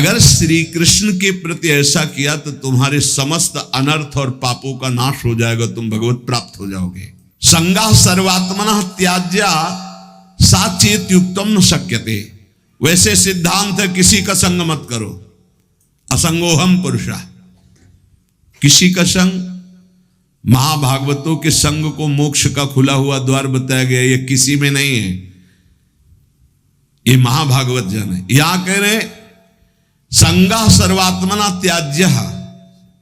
अगर श्री कृष्ण के प्रति ऐसा किया तो तुम्हारे समस्त अनर्थ और पापों का नाश हो जाएगा, तुम भगवत प्राप्त हो जाओगे। संगा सर्वात्मना त्याज्या साचेत युक्तम न शक्यते। वैसे सिद्धांत है किसी का संग मत करो, असंगोहम पुरुषा। किसी का संग, महाभागवतों के संग को मोक्ष का खुला हुआ द्वार बताया गया, ये किसी में नहीं है, ये महाभागवत जन है। यहां कह रहे संगा सर्वात्मना त्याज्य,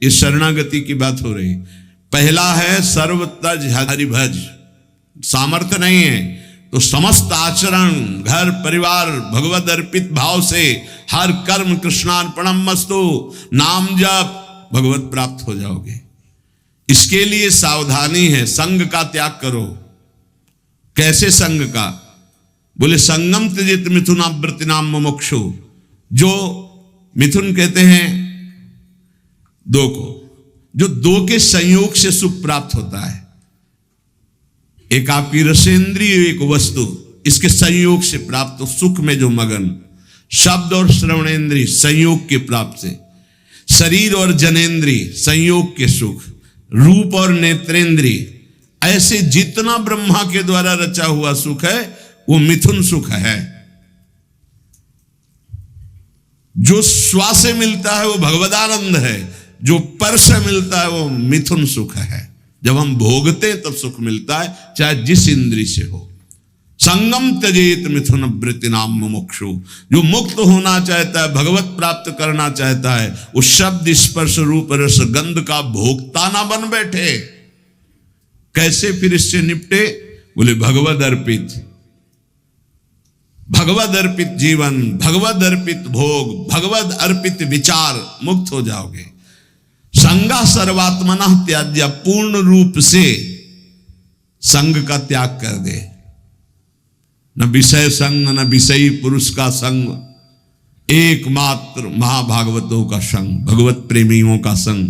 ये शरणागति की बात हो रही। पहला है सर्व तज हरिभज, सामर्थ्य नहीं है तो समस्त आचरण, घर परिवार भगवद अर्पित भाव से हर कर्म कृष्णार्पणम मस्तु, नाम जप, भगवत प्राप्त हो जाओगे। इसके लिए सावधानी है, संग का त्याग करो। कैसे संग का? बोले संगम त्यजित मिथुनावृत्ति नाम मुमुक्षु। जो मिथुन कहते हैं दो को, जो दो के संयोग से सुख प्राप्त होता है। एक आपकी रसेंद्रिय, एक वस्तु, इसके संयोग से प्राप्त सुख में जो मगन, शब्द और श्रवणेन्द्रिय संयोग के प्राप्त से, शरीर और जनेन्द्रिय संयोग के सुख, रूप और नेत्रेंद्रिय, ऐसे जितना ब्रह्मा के द्वारा रचा हुआ सुख है वो मिथुन सुख है। जो स्वा से मिलता है वो भगवदानंद है, जो पर से मिलता है वो मिथुन सुख है। जब हम भोगते हैं तब सुख मिलता है, चाहे जिस इंद्री से हो। संगम त्यजेत मिथुन वृत्ति नाम मुमुक्षु। जो मुक्त होना चाहता है, भगवत प्राप्त करना चाहता है, उस शब्द स्पर्श रूप रस गंध का भोक्ता ना बन बैठे। कैसे फिर इससे निपटे? बोले भगवद अर्पित, भगवद अर्पित जीवन, भगवद अर्पित भोग, भगवद अर्पित विचार, मुक्त हो जाओगे। संगा सर्वात्मना त्याज्य, पूर्ण रूप से संग का त्याग कर दे। न विषय संग, न विषयी पुरुष का संग, एकमात्र महाभागवतों का संग, भगवत प्रेमियों का संग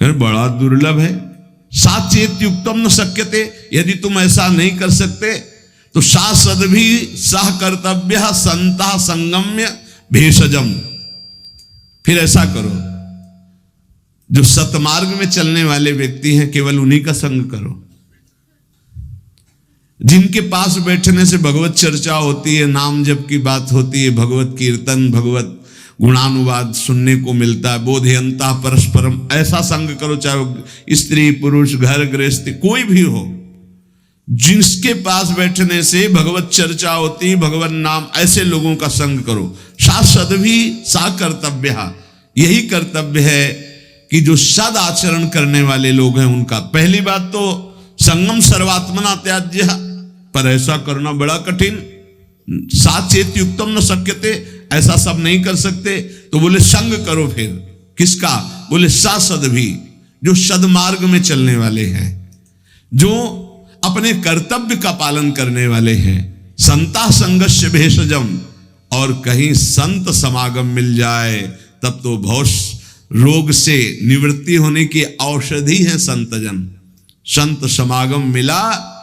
फिर बड़ा दुर्लभ है। साचेत युक्तम न शक्यते। यदि तुम ऐसा नहीं कर सकते तो शासद भी सह कर्तव्य संता संगम्य भेषजम। फिर ऐसा करो, जो सतमार्ग में चलने वाले व्यक्ति हैं केवल उन्हीं का संग करो। जिनके पास बैठने से भगवत चर्चा होती है, नाम जप की बात होती है, भगवत कीर्तन, भगवत गुणानुवाद सुनने को मिलता है, बोधयंता परस्परम, ऐसा संग करो। चाहे स्त्री पुरुष, घर गृहस्थी, कोई भी हो, जिसके पास बैठने से भगवत चर्चा होती, भगवत नाम, ऐसे लोगों का संग करो। शासद भी सा कर्तव्य, यही कर्तव्य है कि जो सद आचरण करने वाले लोग हैं उनका। पहली बात तो संगम सर्वात्मना त्याज्य, पर ऐसा करना बड़ा कठिन। साचेत युक्तम न शक्यते, ऐसा सब नहीं कर सकते। तो बोले संग करो। फिर किसका? बोले सासद भी, जो सदमार्ग में चलने वाले हैं, जो अपने कर्तव्य का पालन करने वाले हैं। संता संगस्य भेषजम, और कहीं संत समागम मिल जाए तब तो बहुत रोग से निवृत्ति होने की औषधि है संतजन। संत समागम मिला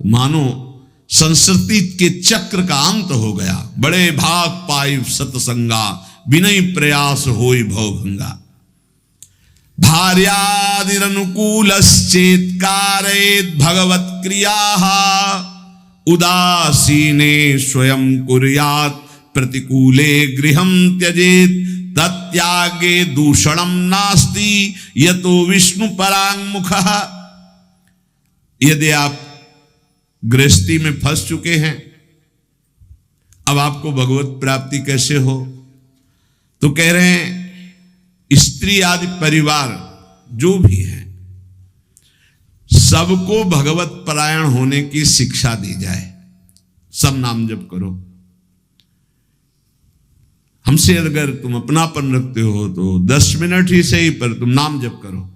मानो संस्कृति के चक्र का अंत हो गया। बड़े भाग पाई सतसंगा, विनय प्रयास होई भवभंगा। भार्यादिरनुकूलश्चेत् कारयेत् भगवत क्रियाः, उदासीने स्वयं कुर्यात् प्रतिकूले गृहं त्यजेत्, तत्यागे दूषणम नास्ति यतो विष्णु परांगमुखः। यदि आप गृहस्थी में फंस चुके हैं, अब आपको भगवत प्राप्ति कैसे हो? तो कह रहे हैं स्त्री आदि परिवार जो भी है, सबको भगवत परायण होने की शिक्षा दी जाए। सब नाम जप करो। हमसे अगर तुम अपनापन रखते हो तो 10 मिनट ही सही, पर तुम नाम जप करो।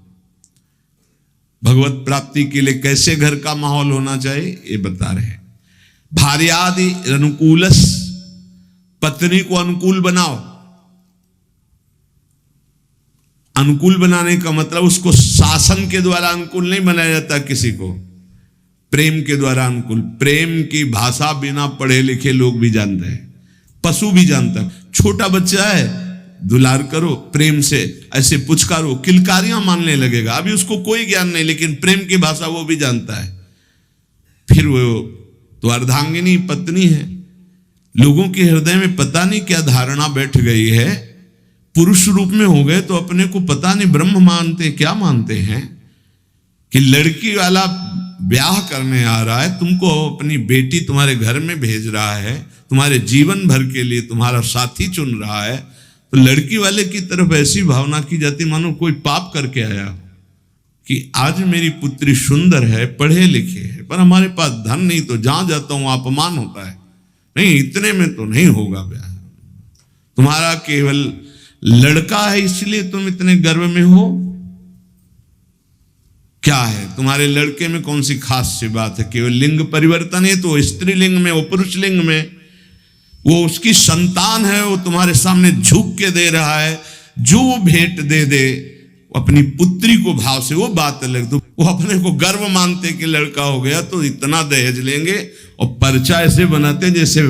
भगवत प्राप्ति के लिए कैसे घर का माहौल होना चाहिए ये बता रहे हैं। भार्यादि अनुकूलस, पत्नी को अनुकूल बनाओ। अनुकूल बनाने का मतलब उसको शासन के द्वारा अनुकूल नहीं बनाया जाता, किसी को प्रेम के द्वारा अनुकूल। प्रेम की भाषा बिना पढ़े लिखे लोग भी जानते हैं। पशु भी जानता है। छोटा बच्चा है, दुलार करो, प्रेम से ऐसे पुचकारो, किलकारियां मानने लगेगा। अभी उसको कोई ज्ञान नहीं, लेकिन प्रेम की भाषा वो भी जानता है। फिर वो तो अर्धांगिनी पत्नी है। लोगों के हृदय में पता नहीं क्या धारणा बैठ गई है, पुरुष रूप में हो गए तो अपने को पता नहीं ब्रह्म मानते क्या मानते हैं, कि लड़की वाला ब्याह करने आ रहा है, तुमको अपनी बेटी तुम्हारे घर में भेज रहा है, तुम्हारे जीवन भर के लिए तुम्हारा साथी चुन रहा है, तो लड़की वाले की तरफ ऐसी भावना की जाती मानो कोई पाप करके आया हो, कि आज मेरी पुत्री सुंदर है, पढ़े लिखे है, पर हमारे पास धन नहीं, तो जहां जाता हूं अपमान होता है, नहीं इतने में तो नहीं होगा ब्याह। तुम्हारा केवल लड़का है इसलिए तुम इतने गर्व में हो, क्या है तुम्हारे लड़के में कौन सी खास सी बात है? केवल लिंग परिवर्तन है तो स्त्रीलिंग में, वो पुरुष लिंग में, वो उसकी संतान है, वो तुम्हारे सामने झुक के दे रहा है, जो वो भेंट दे दे अपनी पुत्री को भाव से, वो बात अलग। तो वो अपने को गर्व मानते कि लड़का हो गया तो इतना दहेज लेंगे, और पर्चा ऐसे बनाते जैसे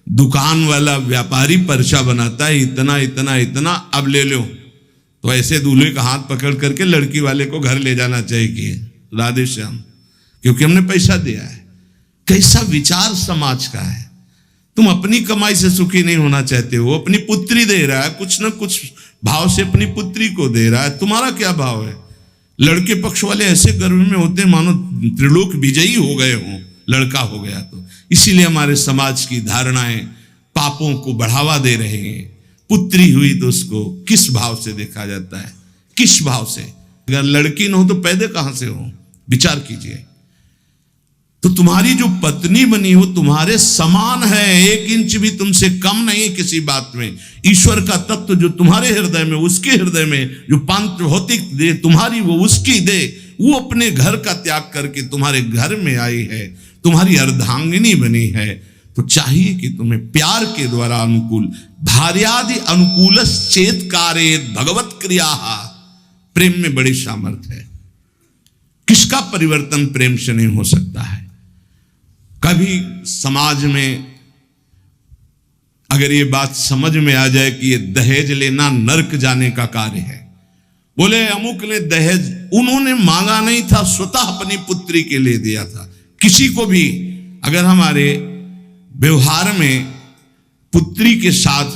दुकान वाला व्यापारी पर्चा बनाता है, इतना इतना इतना, अब ले लो। तो ऐसे दूल्हे का हाथ पकड़ करके लड़की वाले को घर ले जाना चाहिए कि राधे श्याम, क्योंकि हमने पैसा दिया है। कैसा विचार समाज का है। तुम अपनी कमाई से सुखी नहीं होना चाहते हो, अपनी पुत्री दे रहा है, कुछ ना कुछ भाव से अपनी पुत्री को दे रहा है, तुम्हारा क्या भाव है? लड़के पक्ष वाले ऐसे गर्व में होते हैं मानो त्रिलोक विजयी हो गए हों, लड़का हो गया तो। इसीलिए हमारे समाज की धारणाएं पापों को बढ़ावा दे रहे हैं। पुत्री हुई तो उसको किस भाव से देखा जाता है, किस भाव से? अगर लड़की न हो तो पैदा कहां से हो? विचार कीजिए। तो तुम्हारी जो पत्नी बनी हो तुम्हारे समान है, 1 इंच भी तुमसे कम नहीं किसी बात में। ईश्वर का तत्व जो तुम्हारे हृदय में, उसके हृदय में जो पांच भौतिक दे तुम्हारी, वो उसकी दे, वो अपने घर का त्याग करके तुम्हारे घर में आई है, तुम्हारी अर्धांगिनी बनी है। तो चाहिए कि तुम्हें प्यार के द्वारा अनुकूल, भार्यादि अनुकूल चेत कार्य भगवत क्रिया, प्रेम में बड़ी सामर्थ्य है। किसका परिवर्तन प्रेम से नहीं हो सकता है? कभी समाज में अगर ये बात समझ में आ जाए कि ये दहेज लेना नरक जाने का कार्य है, बोले अमुक ने दहेज, उन्होंने मांगा नहीं था, स्वतः अपनी पुत्री के लिए दिया था। किसी को भी अगर हमारे व्यवहार में पुत्री के साथ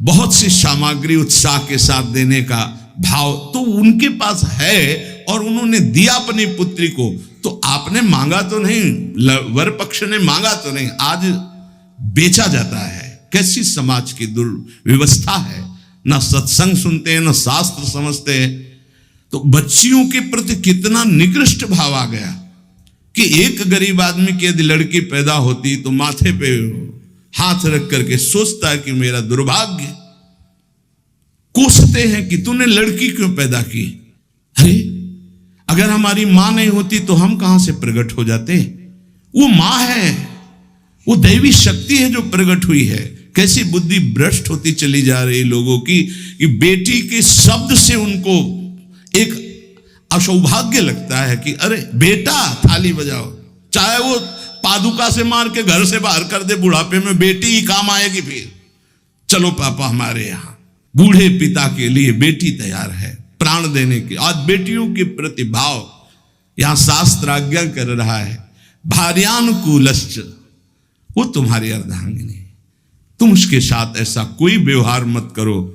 बहुत सी सामग्री उत्साह के साथ देने का भाव तो उनके पास है और उन्होंने दिया अपनी पुत्री को, तो आपने मांगा तो नहीं, वर पक्ष ने मांगा तो नहीं, आज बेचा जाता है। कैसी समाज की दुर्व्यवस्था है। ना सत्संग सुनते हैं, ना शास्त्र समझते हैं। तो बच्चियों के प्रति कितना निकृष्ट भाव आ गया कि एक गरीब आदमी की यदि लड़की पैदा होती तो माथे पे हाथ रख करके सोचता है कि मेरा दुर्भाग्य, कोसते हैं कि तूने लड़की क्यों पैदा की। अरे अगर हमारी मां नहीं होती तो हम कहां से प्रकट हो जाते? वो मां है, वो दैवी शक्ति है जो प्रकट हुई है। कैसी बुद्धि भ्रष्ट होती चली जा रही लोगों की कि बेटी के शब्द से उनको एक असौभाग्य लगता है कि अरे बेटा थाली बजाओ, चाहे वो पादुका से मार के घर से बाहर कर दे, बुढ़ापे में बेटी ही काम आएगी। फिर चलो पापा हमारे यहाँ, बूढ़े पिता के लिए बेटी तैयार है प्राण देने के। आज बेटियों के प्रति भाव यहां शास्त्र आज्ञा कर रहा है, भार्यानुकूलश्च, वो तुम्हारी अर्धांगिनी, तुम उसके साथ ऐसा कोई व्यवहार मत करो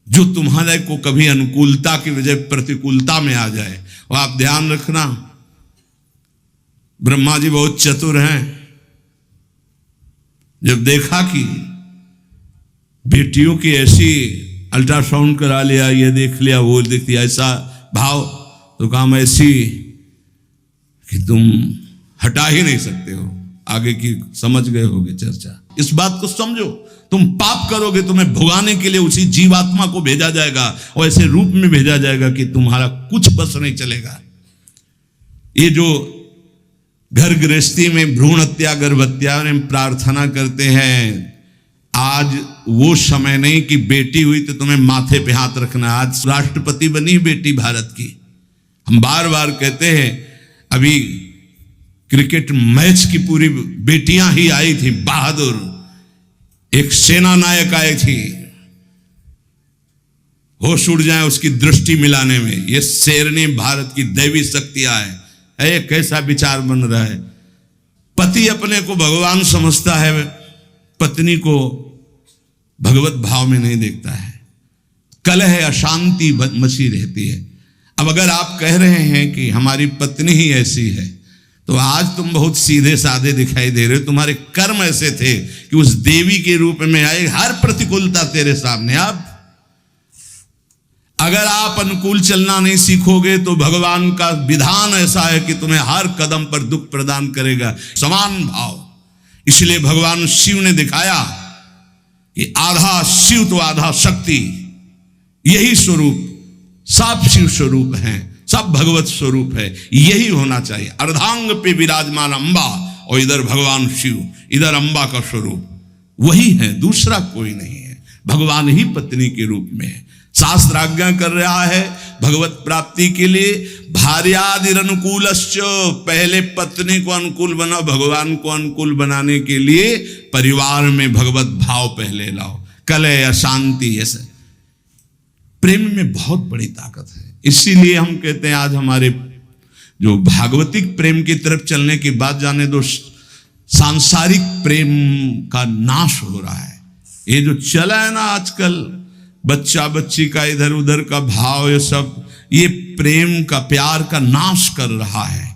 जो तुम्हारे को कभी अनुकूलता की वजह प्रतिकूलता में आ जाए। और आप ध्यान रखना, ब्रह्मा जी बहुत चतुर हैं। जब देखा कि बेटियों की ऐसी अल्ट्रासाउंड करा लिया, ये देख लिया, वो देख लिया, ऐसा भाव, तो काम ऐसी कि तुम हटा ही नहीं सकते हो। आगे की समझ गए होगे चर्चा। इस बात को समझो, तुम पाप करोगे तुम्हें भुगाने के लिए उसी जीवात्मा को भेजा जाएगा और ऐसे रूप में भेजा जाएगा कि तुम्हारा कुछ बस नहीं चलेगा। ये जो घर गृहस्थी में भ्रूण हत्या गर्भ हत्या में प्रार्थना करते हैं, आज वो समय नहीं कि बेटी हुई तो तुम्हें माथे पे हाथ रखना। आज राष्ट्रपति बनी बेटी भारत की। हम बार बार कहते हैं, अभी क्रिकेट मैच की पूरी बेटियां ही आई थी, बहादुर। एक सेना नायक आई थी, होश उड़ जाए उसकी दृष्टि मिलाने में, ये शेरनी भारत की दैवी शक्तियां है। कैसा विचार बन रहा है। पति अपने को भगवान समझता है, पत्नी को भगवत भाव में नहीं देखता है, कलह अशांति मची रहती है। अब अगर आप कह रहे हैं कि हमारी पत्नी ही ऐसी है, तो आज तुम बहुत सीधे साधे दिखाई दे रहे हो। तुम्हारे कर्म ऐसे थे कि उस देवी के रूप में आए, हर प्रतिकूलता तेरे सामने। अब अगर आप अनुकूल चलना नहीं सीखोगे तो भगवान का विधान ऐसा है कि तुम्हें हर कदम पर दुख प्रदान करेगा। समान भाव, इसलिए भगवान शिव ने दिखाया कि आधा शिव तो आधा शक्ति, यही स्वरूप सब शिव स्वरूप हैं, सब भगवत स्वरूप है। यही होना चाहिए। अर्धांग पे विराजमान अंबा, और इधर भगवान शिव, इधर अंबा का स्वरूप वही है, दूसरा कोई नहीं है। भगवान ही पत्नी के रूप में है। शास्त्र आज्ञा कर रहा है भगवत प्राप्ति के लिए, भार्यादिर अनुकूलश्च, पहले पत्नी को अनुकूल बनाओ, भगवान को अनुकूल बनाने के लिए परिवार में भगवत भाव पहले लाओ। कलह अशांति, ऐसे प्रेम में बहुत बड़ी ताकत है। इसीलिए हम कहते हैं आज हमारे जो भागवतिक प्रेम की तरफ चलने की बात जाने दो, सांसारिक प्रेम का नाश हो रहा है। ये जो चला है ना आजकल, बच्चा बच्ची का इधर उधर का भाव, ये सब ये प्रेम का, प्यार का नाश कर रहा है।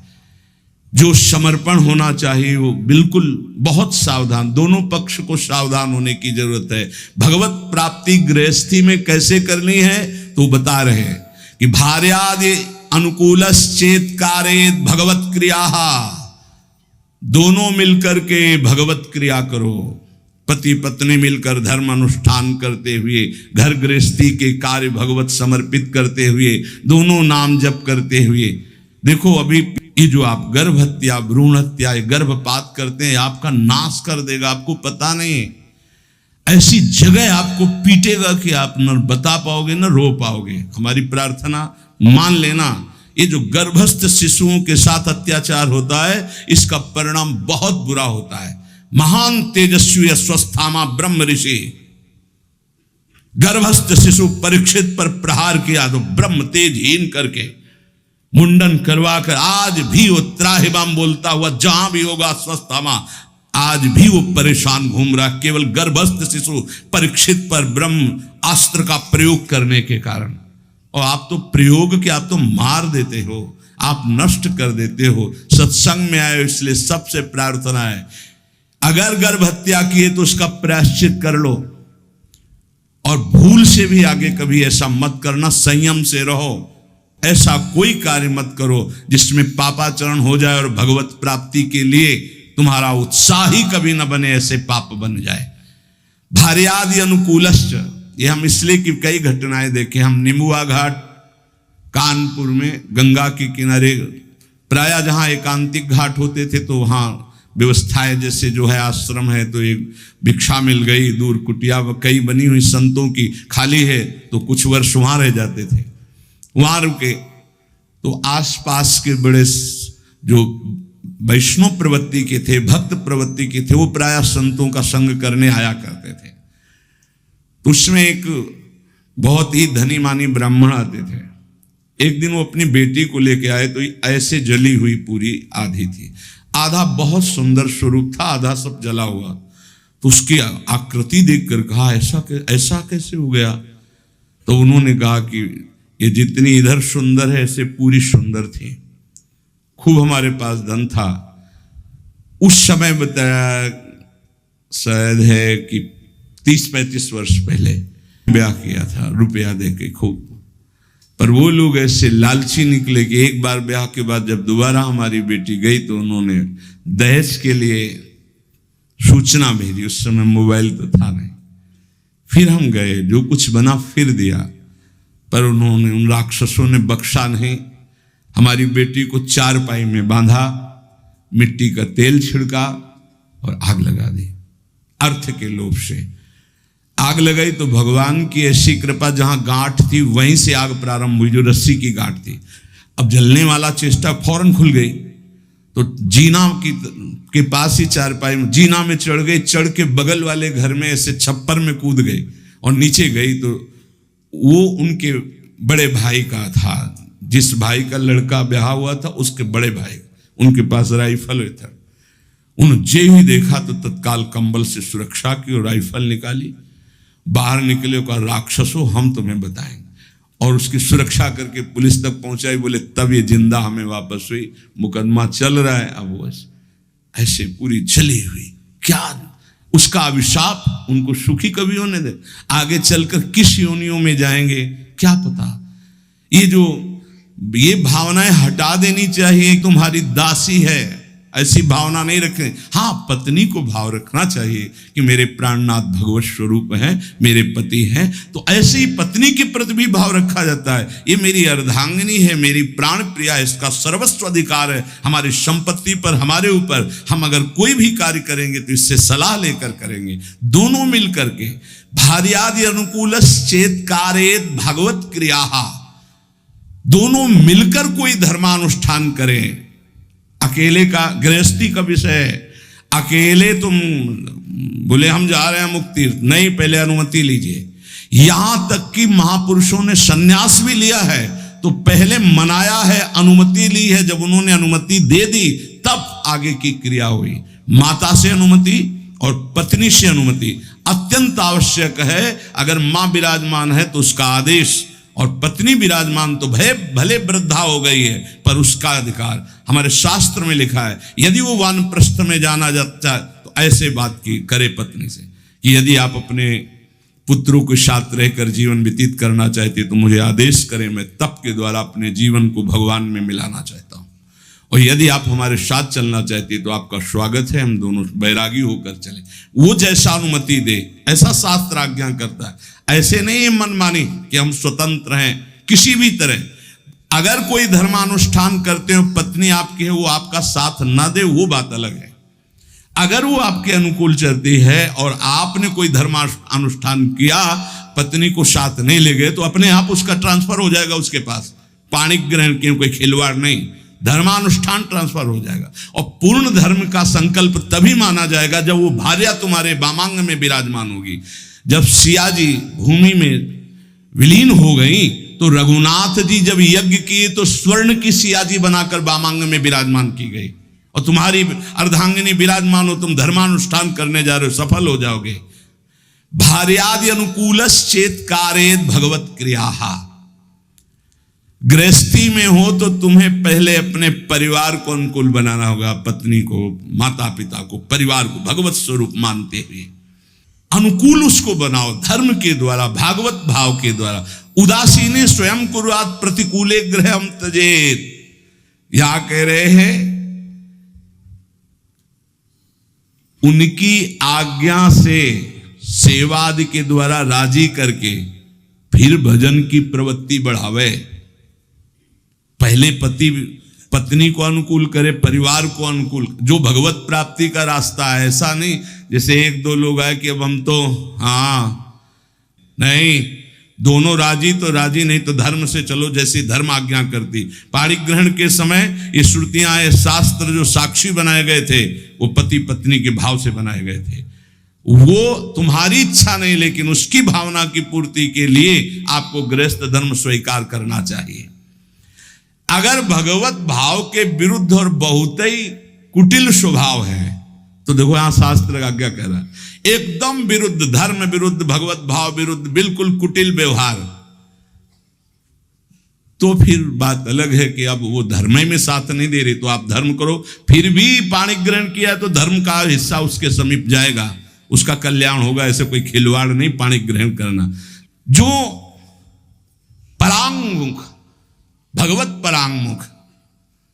जो समर्पण होना चाहिए वो बिल्कुल बहुत सावधान, दोनों पक्ष को सावधान होने की जरूरत है। भगवत प्राप्ति गृहस्थी में कैसे करनी है तो बता रहे हैं कि भार्यादि अनुकूलश्चेत कारेत भगवत क्रिया, दोनों मिलकर के भगवत क्रिया करो। पति पत्नी मिलकर धर्म अनुष्ठान करते हुए, घर गृहस्थी के कार्य भगवत समर्पित करते हुए, दोनों नाम जप करते हुए। देखो अभी ये जो आप गर्भ हत्या, भ्रूण हत्या, गर्भपात करते हैं, आपका नाश कर देगा, आपको पता नहीं। ऐसी जगह आपको पीटेगा कि आप न बता पाओगे न रो पाओगे। हमारी प्रार्थना मान लेना, ये जो गर्भस्थ शिशुओं के साथ अत्याचार होता है, इसका परिणाम बहुत बुरा होता है। महान तेजस्वी अश्वस्थामा ब्रह्म ऋषि गर्भस्थ शिशु परीक्षित पर प्रहार किया तो ब्रह्म तेजहीन करके मुंडन करवा कर, आज भी वो त्राहिमाम बोलता हुआ जहां भी होगा अश्वस्थामा, आज भी वो परेशान घूम रहा, केवल गर्भस्थ शिशु परीक्षित पर ब्रह्म अस्त्र का प्रयोग करने के कारण। और आप तो प्रयोग के, आप तो मार देते हो, आप नष्ट कर देते हो। सत्संग में आए इसलिए सबसे प्रार्थना है, अगर गर्भ हत्या किए तो उसका प्रायश्चित कर लो, और भूल से भी आगे कभी ऐसा मत करना, संयम से रहो। ऐसा कोई कार्य मत करो जिसमें पापाचरण हो जाए और भगवत प्राप्ति के लिए तुम्हारा उत्साह ही कभी न बने, ऐसे पाप बन जाए। भार्यादि अनुकूलश्च, ये हम इसलिए कि कई घटनाएं देखे। हम निमुआ घाट कानपुर में गंगा के किनारे, प्राय जहां एकांतिक घाट होते थे तो वहां व्यवस्थाएं, जैसे जो है आश्रम है तो एक भिक्षा मिल गई, दूर कुटिया कई बनी हुई संतों की खाली है, तो कुछ वर्ष वहां रह जाते थे, वहां रुके। तो आसपास के बड़े जो वैष्णव प्रवृत्ति के थे, भक्त प्रवृत्ति के थे, वो प्राय संतों का संग करने आया करते थे। तो उसमें एक बहुत ही धनी मानी ब्राह्मण आते थे। एक दिन वो अपनी बेटी को लेके आए तो ऐसे जली हुई पूरी आधी थी, आधा बहुत सुंदर स्वरूप था, आधा सब जला हुआ। तो उसकी आकृति देखकर कहा ऐसा कैसे हो गया। तो उन्होंने कहा कि ये जितनी इधर सुंदर है ऐसे पूरी सुंदर थी। खूब हमारे पास धन था उस समय, बताया शायद है कि 30-35 वर्ष पहले ब्याह किया था रुपया देके खूब। पर वो लोग ऐसे लालची निकले कि एक बार ब्याह के बाद जब दोबारा हमारी बेटी गई तो उन्होंने दहेज के लिए सूचना भेजी। उस समय मोबाइल तो था नहीं। फिर हम गए, जो कुछ बना फिर दिया, पर उन्होंने, उन राक्षसों ने बख्शा नहीं। हमारी बेटी को चारपाई में बांधा, मिट्टी का तेल छिड़का और आग लगा दी। अर्थ के लोभ से आग लगाई तो भगवान की ऐसी कृपा, जहां गांठ थी वहीं से आग प्रारंभ हुई, जो रस्सी की गांठ थी। अब जलने वाला चेष्टा फौरन खुल गई। तो जीना के पास ही चारपाई में जीना में चढ़ गई, चढ़ के बगल वाले घर में ऐसे छप्पर में कूद गई और नीचे गई तो वो उनके बड़े भाई का था, जिस भाई का लड़का ब्याह हुआ था उसके बड़े भाई, उनके पास राइफल था। उन्होंने जे ही देखा तो तत्काल कंबल से सुरक्षा की और राइफल निकाली, बाहर निकले, कहा राक्षसों हम तुम्हें बताएंगे, और उसकी सुरक्षा करके पुलिस तक पहुंचाई। बोले तब ये जिंदा हमें वापस हुई, मुकदमा चल रहा है। अब वो ऐसे पूरी जली हुई, क्या उसका अभिशाप उनको सुखी कभी होने दे, आगे चलकर किस योनियों में जाएंगे क्या पता। ये भावनाएं हटा देनी चाहिए, तुम्हारी दासी है ऐसी भावना नहीं रखें। हाँ, पत्नी को भाव रखना चाहिए कि मेरे प्राणनाथ भगवत स्वरूप है, मेरे पति हैं, तो ऐसे ही पत्नी के प्रति भी भाव रखा जाता है। ये मेरी अर्धांगिनी है, मेरी प्राण प्रिया, इसका सर्वस्व अधिकार है हमारी संपत्ति पर, हमारे ऊपर। हम अगर कोई भी कार्य करेंगे तो इससे सलाह लेकर करेंगे, दोनों मिल करके। भार्यादि अनुकूलश्चेत् कारयेत् भगवत क्रिया, दोनों मिलकर कोई धर्मानुष्ठान करें। अकेले का गृहस्थी का विषय है, अकेले तुम बोले हम जा रहे हैं मुक्ति, नहीं, पहले अनुमति लीजिए। यहां तक कि महापुरुषों ने सन्यास भी लिया है तो पहले मनाया है, अनुमति ली है। जब उन्होंने अनुमति दे दी तब आगे की क्रिया हुई। माता से अनुमति और पत्नी से अनुमति अत्यंत आवश्यक है। अगर मां विराजमान है तो उसका आदेश, और पत्नी विराजमान तो भले वृद्धा हो गई है पर उसका अधिकार हमारे शास्त्र में लिखा है। यदि वो वानप्रस्थ में जाना जाता है तो ऐसे बात की करे पत्नी से कि यदि आप अपने पुत्रों के साथ रहकर जीवन व्यतीत करना चाहते तो मुझे आदेश करें, मैं तप के द्वारा अपने जीवन को भगवान में मिलाना चाहता हूं। और यदि आप हमारे साथ चलना चाहते तो आपका स्वागत है, हम दोनों बैरागी होकर चले। वो जैसा अनुमति दे ऐसा शास्त्र आज्ञा करता है। ऐसे नहीं है मनमानी कि हम स्वतंत्र हैं किसी भी तरह। अगर कोई धर्मानुष्ठान करते हो, पत्नी आपकी है, वो आपका साथ ना दे वो बात अलग है। अगर वो आपके अनुकूल चलती है और आपने कोई धर्मानुष्ठान किया, पत्नी को साथ नहीं ले गए, तो अपने आप उसका ट्रांसफर हो जाएगा उसके पास। पाणिक ग्रहण की कोई खिलवाड़ नहीं, धर्मानुष्ठान ट्रांसफर हो जाएगा। और पूर्ण धर्म का संकल्प तभी माना जाएगा जब वो भार्या तुम्हारे वामांग में विराजमान होगी। जब सिया जी भूमि में विलीन हो गई तो रघुनाथ जी जब यज्ञ किए तो स्वर्ण की सिया जी बनाकर वामांग में विराजमान की गई। और तुम्हारी अर्धांगिनी विराजमान हो, तुम धर्मानुष्ठान करने जा रहे हो, सफल हो जाओगे। भार्यादि अनुकूलश्चेत् कारयेत् भगवत क्रियाः। गृहस्थी में हो तो तुम्हें पहले अपने परिवार को अनुकूल बनाना होगा, पत्नी को, माता पिता को, परिवार को भगवत स्वरूप मानते हुए अनुकूल उसको बनाओ धर्म के द्वारा, भागवत भाव के द्वारा। उदासीने स्वयं कुर्यात् प्रतिकूले गृहं त्यजेत्। यहां कह रहे हैं उनकी आज्ञा से सेवादि के द्वारा राजी करके फिर भजन की प्रवृत्ति बढ़ावे। पहले पत्नी को अनुकूल करे, परिवार को अनुकूल, जो भगवत प्राप्ति का रास्ता है। ऐसा नहीं जैसे एक दो लोग आए कि अब हम तो नहीं, दोनों राजी तो राजी, नहीं तो धर्म से चलो जैसी धर्म आज्ञा करती। पाणिक ग्रहण के समय ये श्रुतियां, ये शास्त्र जो साक्षी बनाए गए थे वो पति पत्नी के भाव से बनाए गए थे। वो तुम्हारी इच्छा नहीं, लेकिन उसकी भावना की पूर्ति के लिए आपको गृहस्थ धर्म स्वीकार करना चाहिए। अगर भगवत भाव के विरुद्ध और बहुत ही कुटिल स्वभाव है तो देखो यहां शास्त्र का आज्ञा कह रहा है, एकदम विरुद्ध, धर्म विरुद्ध, भगवत भाव विरुद्ध, बिल्कुल कुटिल व्यवहार, तो फिर बात अलग है कि अब वो धर्म में साथ नहीं दे रही तो आप धर्म करो। फिर भी पाणिक ग्रहण किया तो धर्म का हिस्सा उसके समीप जाएगा, उसका कल्याण होगा। ऐसे कोई खिलवाड़ नहीं पाणिक ग्रहण करना। जो परांगमुख, भगवत परांगमुख,